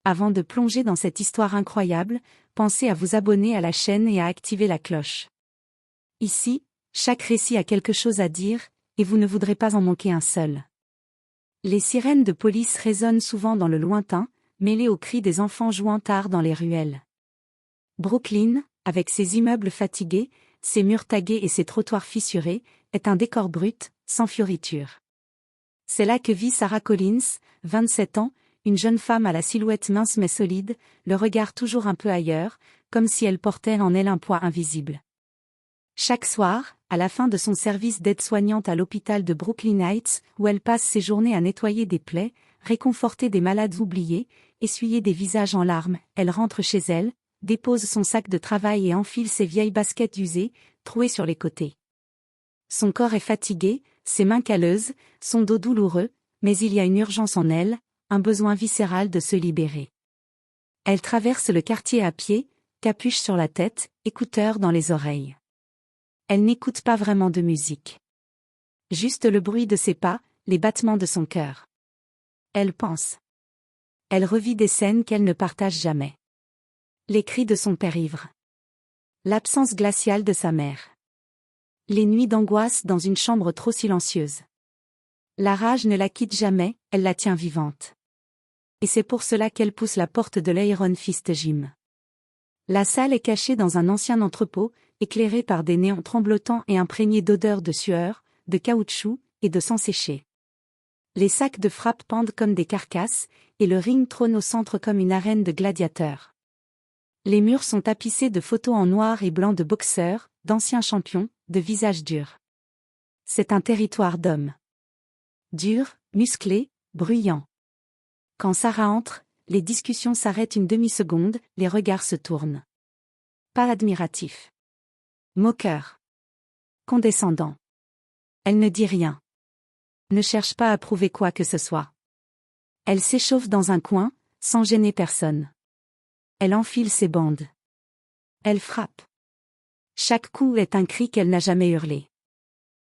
Avant de plonger dans cette histoire incroyable, pensez à vous abonner à la chaîne et à activer la cloche. Ici, chaque récit a quelque chose à dire, et vous ne voudrez pas en manquer un seul. Les sirènes de police résonnent souvent dans le lointain, mêlées aux cris des enfants jouant tard dans les ruelles. Brooklyn, avec ses immeubles fatigués, ses murs tagués et ses trottoirs fissurés, est un décor brut, sans fioritures. C'est là que vit Sarah Collins, 27 ans, une jeune femme à la silhouette mince mais solide, le regard toujours un peu ailleurs, comme si elle portait en elle un poids invisible. Chaque soir, à la fin de son service d'aide-soignante à l'hôpital de Brooklyn Heights, où elle passe ses journées à nettoyer des plaies, réconforter des malades oubliés, essuyer des visages en larmes, elle rentre chez elle, dépose son sac de travail et enfile ses vieilles baskets usées, trouées sur les côtés. Son corps est fatigué, ses mains calleuses, son dos douloureux, mais il y a une urgence en elle, un besoin viscéral de se libérer. Elle traverse le quartier à pied, capuche sur la tête, écouteurs dans les oreilles. Elle n'écoute pas vraiment de musique. Juste le bruit de ses pas, les battements de son cœur. Elle pense. Elle revit des scènes qu'elle ne partage jamais. Les cris de son père ivre. L'absence glaciale de sa mère. Les nuits d'angoisse dans une chambre trop silencieuse. La rage ne la quitte jamais, elle la tient vivante. Et c'est pour cela qu'elle pousse la porte de l'Iron Fist Gym. La salle est cachée dans un ancien entrepôt, éclairé par des néons tremblotants et imprégnés d'odeurs de sueur, de caoutchouc et de sang séché. Les sacs de frappe pendent comme des carcasses, et le ring trône au centre comme une arène de gladiateurs. Les murs sont tapissés de photos en noir et blanc de boxeurs, d'anciens champions, de visages durs. C'est un territoire d'hommes. Durs, musclés, bruyants. Quand Sarah entre, les discussions s'arrêtent une demi-seconde, les regards se tournent. Pas admiratif. Moqueur. Condescendant. Elle ne dit rien. Ne cherche pas à prouver quoi que ce soit. Elle s'échauffe dans un coin, sans gêner personne. Elle enfile ses bandes. Elle frappe. Chaque coup est un cri qu'elle n'a jamais hurlé.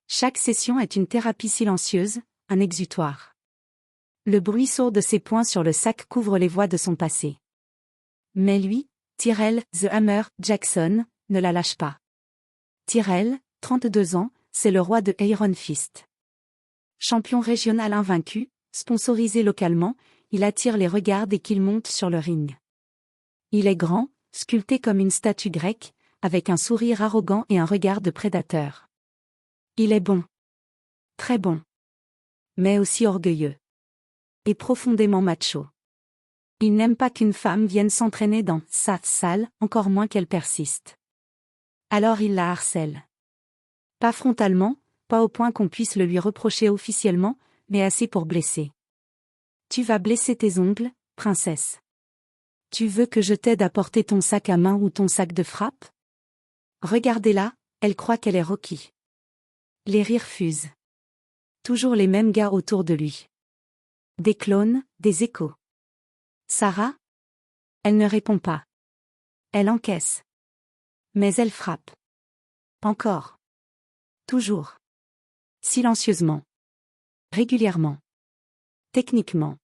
Chaque session est une thérapie silencieuse, un exutoire. Le bruit sourd de ses poings sur le sac couvre les voix de son passé. Mais lui, Tyrell, The Hammer, Jackson, ne la lâche pas. Tyrell, 32 ans, c'est le roi de Iron Fist. Champion régional invaincu, sponsorisé localement, il attire les regards dès qu'il monte sur le ring. Il est grand, sculpté comme une statue grecque, avec un sourire arrogant et un regard de prédateur. Il est bon. Très bon. Mais aussi orgueilleux. Et profondément macho. Il n'aime pas qu'une femme vienne s'entraîner dans sa salle, encore moins qu'elle persiste. Alors il la harcèle. Pas frontalement, pas au point qu'on puisse le lui reprocher officiellement, mais assez pour blesser. Tu vas blesser tes ongles, princesse. Tu veux que je t'aide à porter ton sac à main ou ton sac de frappe? Regardez-la, elle croit qu'elle est Rocky. Les rires fusent. Toujours les mêmes gars autour de lui. Des clones, des échos. Sarah? Elle ne répond pas. Elle encaisse. Mais elle frappe. Encore. Toujours. Silencieusement. Régulièrement. Techniquement.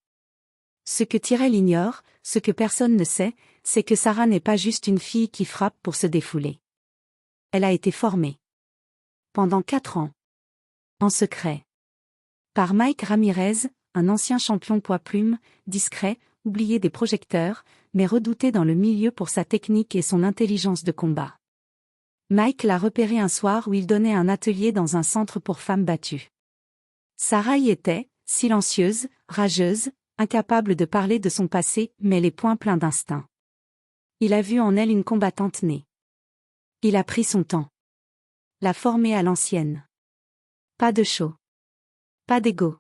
Ce que Tyrell ignore, ce que personne ne sait, c'est que Sarah n'est pas juste une fille qui frappe pour se défouler. Elle a été formée. Pendant 4 ans. En secret. Par Mike Ramirez, un ancien champion poids-plume, discret, oublié des projecteurs, mais redouté dans le milieu pour sa technique et son intelligence de combat. Mike l'a repéré un soir où il donnait un atelier dans un centre pour femmes battues. Sarah y était, silencieuse, rageuse, incapable de parler de son passé, mais les poings pleins d'instinct. Il a vu en elle une combattante née. Il a pris son temps. L'a formée à l'ancienne. Pas de show. Pas d'ego.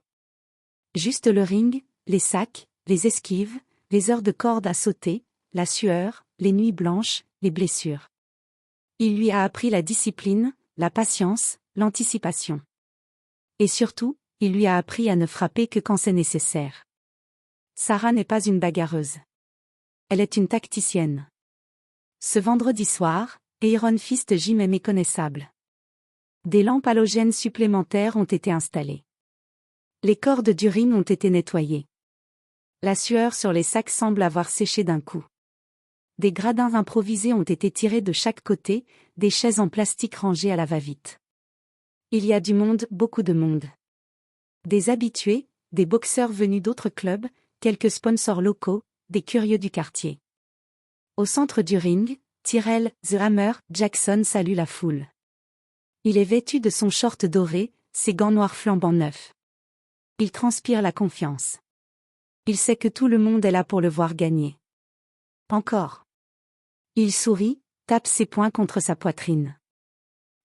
Juste le ring, les sacs, les esquives, les heures de corde à sauter, la sueur, les nuits blanches, les blessures. Il lui a appris la discipline, la patience, l'anticipation. Et surtout, il lui a appris à ne frapper que quand c'est nécessaire. Sarah n'est pas une bagarreuse. Elle est une tacticienne. Ce vendredi soir, Iron Fist Gym est méconnaissable. Des lampes halogènes supplémentaires ont été installées. Les cordes du ring ont été nettoyées. La sueur sur les sacs semble avoir séché d'un coup. Des gradins improvisés ont été tirés de chaque côté, des chaises en plastique rangées à la va-vite. Il y a du monde, beaucoup de monde. Des habitués, des boxeurs venus d'autres clubs, quelques sponsors locaux, des curieux du quartier. Au centre du ring, Tyrell, The Hammer, Jackson salue la foule. Il est vêtu de son short doré, ses gants noirs flambant neufs. Il transpire la confiance. Il sait que tout le monde est là pour le voir gagner. Encore. Il sourit, tape ses poings contre sa poitrine.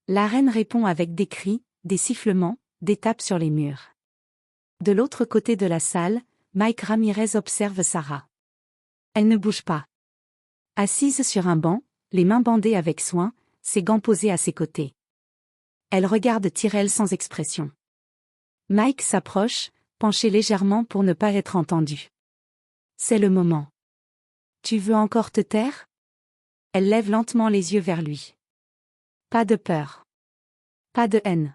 L'arène répond avec des cris, des sifflements, des tapes sur les murs. De l'autre côté de la salle, Mike Ramirez observe Sarah. Elle ne bouge pas. Assise sur un banc, les mains bandées avec soin, ses gants posés à ses côtés. Elle regarde Tyrell sans expression. Mike s'approche, penché légèrement pour ne pas être entendu. C'est le moment. Tu veux encore te taire? Elle lève lentement les yeux vers lui. Pas de peur. Pas de haine.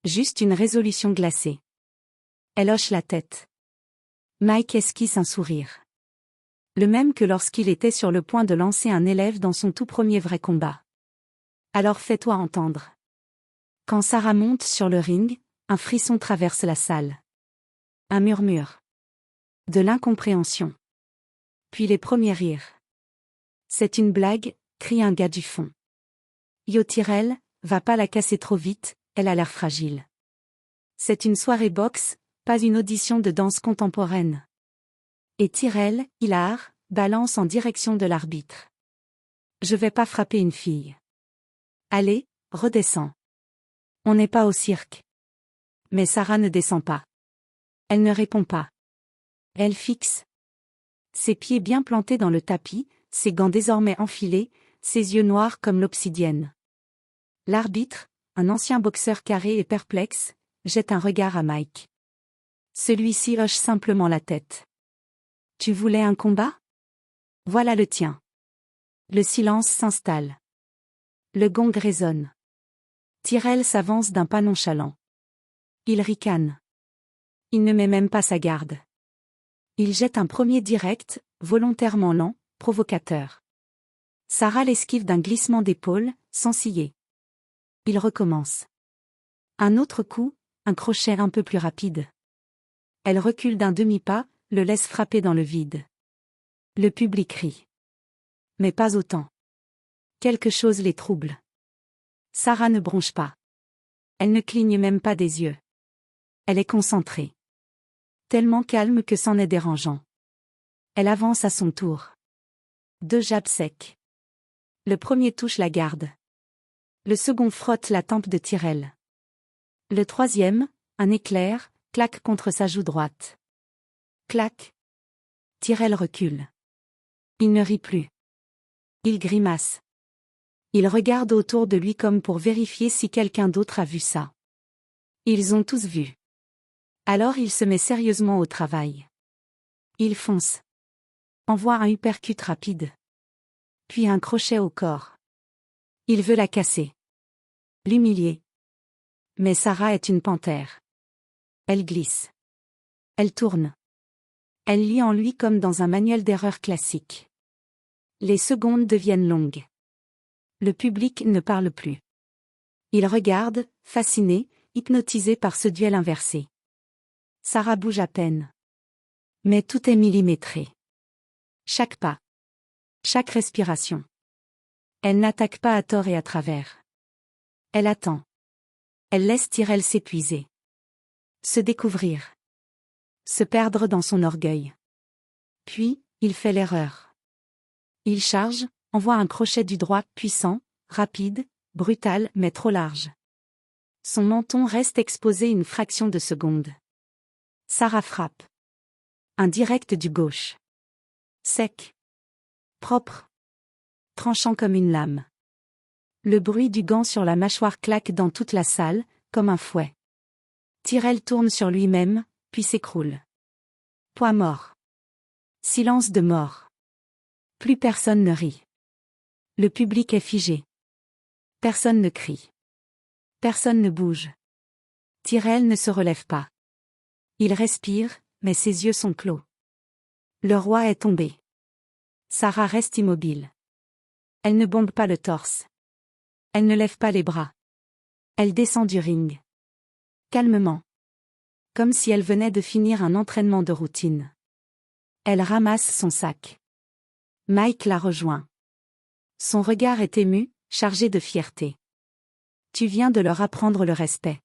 Juste une résolution glacée. Elle hoche la tête. Mike esquisse un sourire. Le même que lorsqu'il était sur le point de lancer un élève dans son tout premier vrai combat. Alors fais-toi entendre. Quand Sarah monte sur le ring, un frisson traverse la salle. Un murmure. De l'incompréhension. Puis les premiers rires. C'est une blague, crie un gars du fond. Yo Tyrell, va pas la casser trop vite, elle a l'air fragile. C'est une soirée boxe, pas une audition de danse contemporaine. Et Tyrell, hilar, balance en direction de l'arbitre. Je vais pas frapper une fille. Allez, redescends. On n'est pas au cirque. Mais Sarah ne descend pas. Elle ne répond pas. Elle fixe. Ses pieds bien plantés dans le tapis, ses gants désormais enfilés, ses yeux noirs comme l'obsidienne. L'arbitre, un ancien boxeur carré et perplexe, jette un regard à Mike. Celui-ci hoche simplement la tête. Tu voulais un combat? Voilà le tien. Le silence s'installe. Le gong résonne. Tyrell s'avance d'un pas nonchalant. Il ricane. Il ne met même pas sa garde. Il jette un premier direct, volontairement lent, provocateur. Sarah l'esquive d'un glissement d'épaule, sans ciller. Il recommence. Un autre coup, un crochet un peu plus rapide. Elle recule d'un demi-pas, le laisse frapper dans le vide. Le public rit. Mais pas autant. Quelque chose les trouble. Sarah ne bronche pas. Elle ne cligne même pas des yeux. Elle est concentrée. Tellement calme que c'en est dérangeant. Elle avance à son tour. 2 jabs secs. Le premier touche la garde. Le second frotte la tempe de Tyrell. Le troisième, un éclair, claque contre sa joue droite. Clac. Tyrell recule. Il ne rit plus. Il grimace. Il regarde autour de lui comme pour vérifier si quelqu'un d'autre a vu ça. Ils ont tous vu. Alors il se met sérieusement au travail. Il fonce. Envoie un uppercut rapide. Puis un crochet au corps. Il veut la casser. L'humilier. Mais Sarah est une panthère. Elle glisse. Elle tourne. Elle lit en lui comme dans un manuel d'erreur classique. Les secondes deviennent longues. Le public ne parle plus. Il regarde, fasciné, hypnotisé par ce duel inversé. Sarah bouge à peine. Mais tout est millimétré. Chaque pas. Chaque respiration. Elle n'attaque pas à tort et à travers. Elle attend. Elle laisse Tyrell s'épuiser. Se découvrir. Se perdre dans son orgueil. Puis, il fait l'erreur. Il charge, envoie un crochet du droit, puissant, rapide, brutal mais trop large. Son menton reste exposé une fraction de seconde. Sarah frappe. Un direct du gauche. Sec. Propre. Tranchant comme une lame. Le bruit du gant sur la mâchoire claque dans toute la salle, comme un fouet. Tyrell tourne sur lui-même, puis s'écroule. Poids mort. Silence de mort. Plus personne ne rit. Le public est figé. Personne ne crie. Personne ne bouge. Tyrell ne se relève pas. Il respire, mais ses yeux sont clos. Le roi est tombé. Sarah reste immobile. Elle ne bombe pas le torse. Elle ne lève pas les bras. Elle descend du ring. Calmement. Comme si elle venait de finir un entraînement de routine. Elle ramasse son sac. Mike la rejoint. Son regard est ému, chargé de fierté. Tu viens de leur apprendre le respect.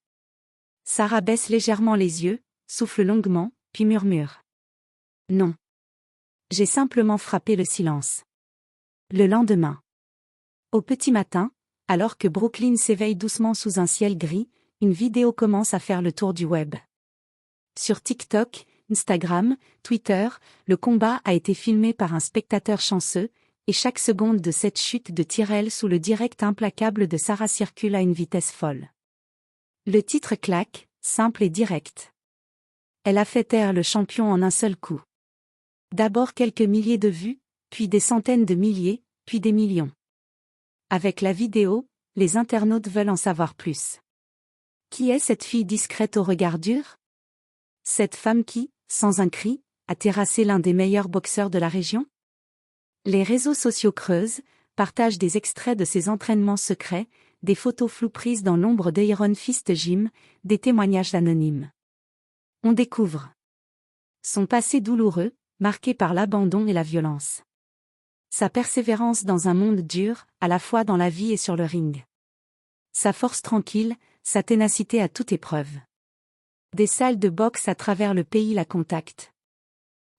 Sarah baisse légèrement les yeux, souffle longuement, puis murmure. Non. J'ai simplement frappé le silence. Le lendemain. Au petit matin, alors que Brooklyn s'éveille doucement sous un ciel gris, une vidéo commence à faire le tour du web. Sur TikTok, Instagram, Twitter, le combat a été filmé par un spectateur chanceux, et chaque seconde de cette chute de Tyrell sous le direct implacable de Sarah circule à une vitesse folle. Le titre claque, simple et direct. Elle a fait taire le champion en un seul coup. D'abord quelques milliers de vues, puis des centaines de milliers, puis des millions. Avec la vidéo, les internautes veulent en savoir plus. Qui est cette fille discrète au regard dur? Cette femme qui, sans un cri, a terrassé l'un des meilleurs boxeurs de la région? Les réseaux sociaux creusent, partagent des extraits de ses entraînements secrets, des photos floues prises dans l'ombre d'Iron Fist Gym, des témoignages anonymes. On découvre son passé douloureux, marqué par l'abandon et la violence. Sa persévérance dans un monde dur, à la fois dans la vie et sur le ring. Sa force tranquille, sa ténacité à toute épreuve. Des salles de boxe à travers le pays la contactent.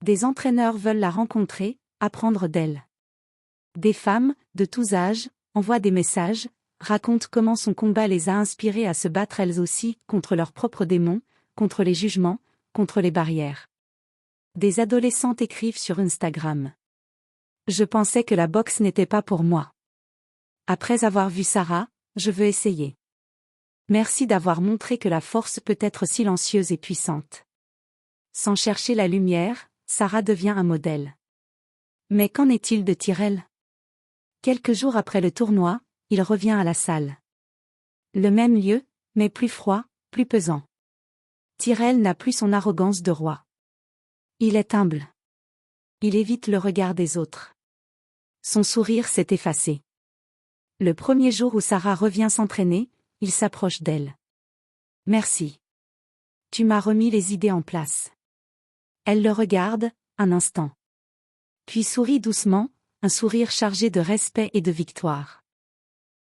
Des entraîneurs veulent la rencontrer, apprendre d'elle. Des femmes, de tous âges, envoient des messages, racontent comment son combat les a inspirées à se battre elles aussi contre leurs propres démons, contre les jugements, contre les barrières. Des adolescentes écrivent sur Instagram. Je pensais que la boxe n'était pas pour moi. Après avoir vu Sarah, je veux essayer. Merci d'avoir montré que la force peut être silencieuse et puissante. Sans chercher la lumière, Sarah devient un modèle. Mais qu'en est-il de Tyrell? Quelques jours après le tournoi, il revient à la salle. Le même lieu, mais plus froid, plus pesant. Tyrell n'a plus son arrogance de roi. Il est humble. Il évite le regard des autres. Son sourire s'est effacé. Le premier jour où Sarah revient s'entraîner, il s'approche d'elle. Merci. Tu m'as remis les idées en place. Elle le regarde, un instant. Puis sourit doucement, un sourire chargé de respect et de victoire.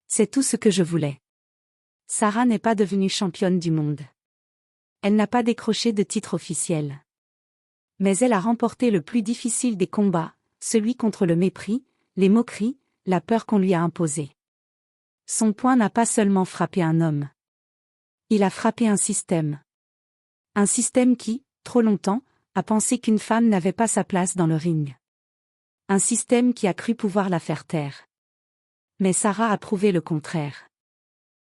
C'est tout ce que je voulais. Sarah n'est pas devenue championne du monde. Elle n'a pas décroché de titre officiel. Mais elle a remporté le plus difficile des combats, celui contre le mépris, les moqueries, la peur qu'on lui a imposée. Son poing n'a pas seulement frappé un homme. Il a frappé un système. Un système qui, trop longtemps, a pensé qu'une femme n'avait pas sa place dans le ring. Un système qui a cru pouvoir la faire taire. Mais Sarah a prouvé le contraire.